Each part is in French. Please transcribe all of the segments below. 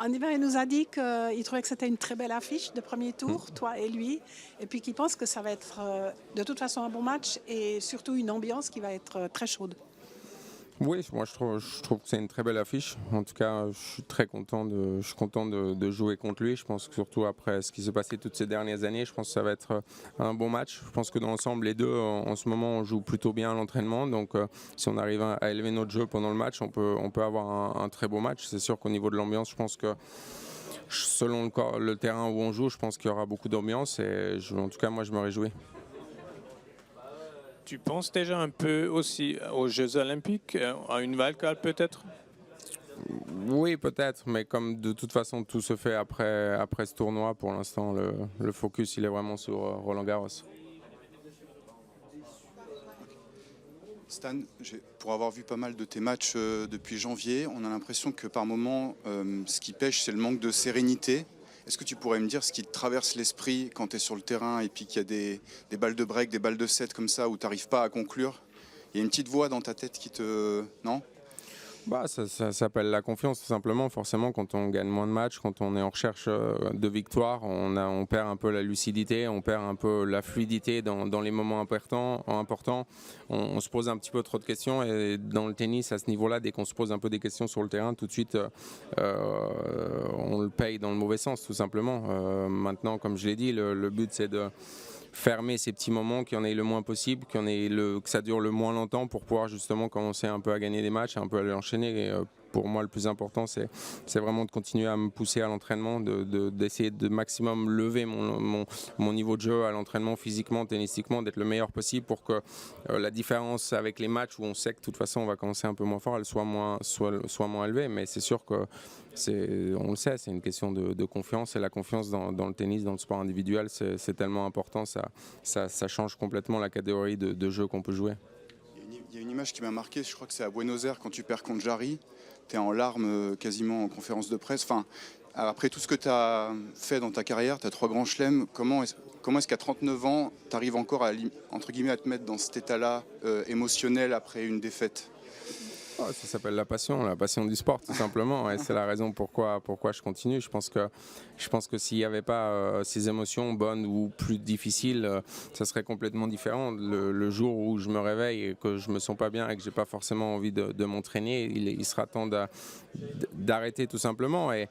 En hiver, il nous a dit qu'il trouvait que c'était une très belle affiche de premier tour, toi et lui, et puis qu'il pense que ça va être de toute façon un bon match et surtout une ambiance qui va être très chaude. Oui, moi je trouve que c'est une très belle affiche. En tout cas, je suis très content de jouer contre lui. Je pense que surtout après ce qui s'est passé toutes ces dernières années, je pense que ça va être un bon match. Je pense que dans l'ensemble, les deux, en ce moment, on joue plutôt bien à l'entraînement. Donc, si on arrive à élever notre jeu pendant le match, on peut avoir un très beau match. C'est sûr qu'au niveau de l'ambiance, je pense que selon le terrain où on joue, je pense qu'il y aura beaucoup d'ambiance. Et en tout cas, moi, je me réjouis. Tu penses déjà un peu aussi aux Jeux Olympiques, à une valcale peut-être? Oui, peut-être, mais comme de toute façon tout se fait après ce tournoi, pour l'instant, le focus il est vraiment sur Roland Garros. Stan, pour avoir vu pas mal de tes matchs depuis janvier, on a l'impression que par moments, ce qui pêche, c'est le manque de sérénité. Est-ce que tu pourrais me dire ce qui te traverse l'esprit quand tu es sur le terrain et puis qu'il y a des balles de break, des balles de set comme ça où tu n'arrives pas à conclure? Il y a une petite voix dans ta tête qui te... Non? Ça s'appelle la confiance tout simplement. Forcément, quand on gagne moins de matchs, quand on est en recherche de victoire, on perd un peu la lucidité, on perd un peu la fluidité dans les moments importants. On se pose un petit peu trop de questions et dans le tennis, à ce niveau-là, dès qu'on se pose un peu des questions sur le terrain, tout de suite, on le paye dans le mauvais sens tout simplement. Maintenant, comme je l'ai dit, le but c'est de fermer ces petits moments, qu'il y en ait le moins possible, que ça dure le moins longtemps pour pouvoir justement commencer un peu à gagner des matchs, un peu à les enchaîner. Et, pour moi, le plus important, c'est vraiment de continuer à me pousser à l'entraînement, d'essayer de maximum lever mon niveau de jeu à l'entraînement, physiquement, tennistiquement, d'être le meilleur possible pour que la différence avec les matchs où on sait que de toute façon on va commencer un peu moins fort, elle soit moins élevée. Mais c'est sûr que on le sait, c'est une question de confiance, et la confiance dans le tennis, dans le sport individuel, c'est tellement important, ça change complètement la catégorie de jeu qu'on peut jouer. Il y a une image qui m'a marqué, je crois que c'est à Buenos Aires quand tu perds contre Jarry, tu es en larmes quasiment en conférence de presse. Enfin, après tout ce que tu as fait dans ta carrière, tu as 3 grands chelems, comment est-ce qu'à 39 ans, tu arrives encore à, entre guillemets, à te mettre dans cet état-là émotionnel après une défaite? Oh, ça s'appelle la passion du sport tout simplement, et c'est la raison pourquoi je continue. Je pense que s'il n'y avait pas ces émotions bonnes ou plus difficiles, ça serait complètement différent. Le jour où je me réveille et que je me sens pas bien et que j'ai pas forcément envie de m'entraîner, il sera temps d'arrêter tout simplement. Et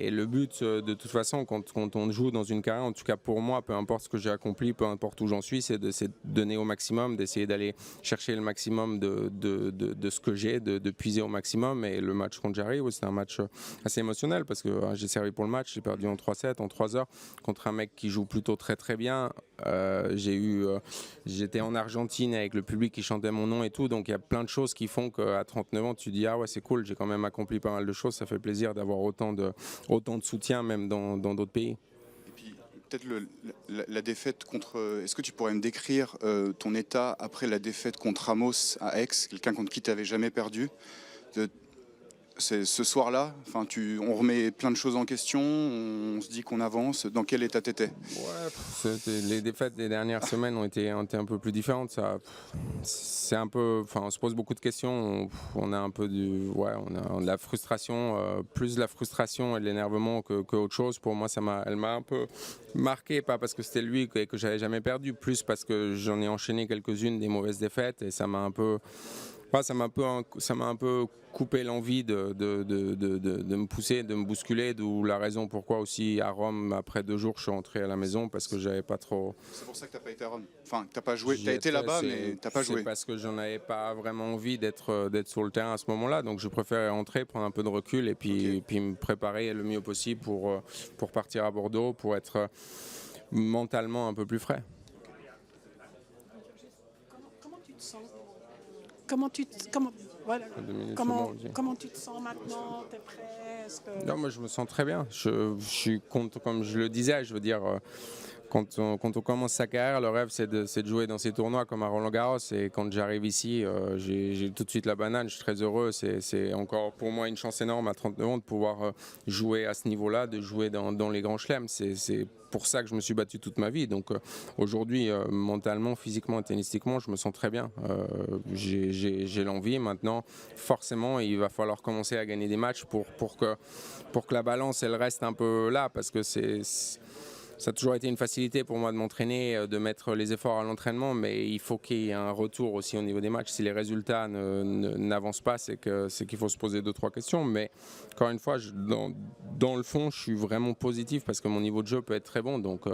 le but de toute façon quand on joue dans une carrière, en tout cas pour moi, peu importe ce que j'ai accompli, peu importe où j'en suis, c'est de donner au maximum, d'essayer d'aller chercher le maximum de ce que j'ai, de puiser au maximum. Et le match contre Jarry, c'était un match assez émotionnel parce que j'ai servi pour le match, j'ai perdu en 3-7, en 3 heures contre un mec qui joue plutôt très très bien. J'étais en Argentine avec le public qui chantait mon nom et tout, donc il y a plein de choses qui font qu'à 39 ans tu dis ah ouais, c'est cool, j'ai quand même accompli pas mal de choses, ça fait plaisir d'avoir autant de soutien même dans d'autres pays. Peut-être la défaite contre... Est-ce que tu pourrais me décrire ton état après la défaite contre Ramos à Aix, quelqu'un contre qui tu n'avais jamais perdu? C'est ce soir-là, enfin, on remet plein de choses en question, on se dit qu'on avance. Dans quel état t'étais? Les défaites des dernières semaines ont été un peu plus différentes. C'est un peu, enfin, on se pose beaucoup de questions. On a un peu on a de la frustration, plus de la frustration et de l'énervement que autre chose. Pour moi, elle m'a un peu marqué, pas parce que c'était lui que j'avais jamais perdu, plus parce que j'en ai enchaîné quelques-unes des mauvaises défaites et ça m'a un peu coupé l'envie de me pousser, de me bousculer, d'où la raison pourquoi aussi à Rome, après 2 jours, je suis rentré à la maison parce que j'avais pas trop... C'est pour ça que tu n'as pas été à Rome? Enfin, que tu n'as pas joué, tu as été là-bas mais tu n'as pas joué? C'est parce que j'en avais pas vraiment envie d'être sur le terrain à ce moment-là, donc je préférais rentrer, prendre un peu de recul et puis me préparer le mieux possible pour partir à Bordeaux, pour être mentalement un peu plus frais. Comment tu te sens? Comment tu te sens maintenant? T'es prêt? Non, moi je me sens très bien. Je suis content, comme je le disais, je veux dire, quand on commence sa carrière, le rêve c'est de jouer dans ces tournois comme à Roland-Garros. Et quand j'arrive ici, j'ai tout de suite la banane. Je suis très heureux. C'est encore pour moi une chance énorme à 39 ans de pouvoir jouer à ce niveau-là, de jouer dans les grands chelems. C'est pour ça que je me suis battu toute ma vie. Donc aujourd'hui, mentalement, physiquement et tennistiquement, je me sens très bien. J'ai l'envie. Maintenant, forcément, il va falloir commencer à gagner des matchs pour que la balance elle reste un peu là, parce que ça a toujours été une facilité pour moi de m'entraîner, de mettre les efforts à l'entraînement, mais il faut qu'il y ait un retour aussi au niveau des matchs. Si les résultats n'avancent pas, c'est qu'il faut se poser 2-3 questions. Mais encore une fois, dans le fond, je suis vraiment positif parce que mon niveau de jeu peut être très bon, donc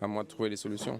à moi de trouver les solutions.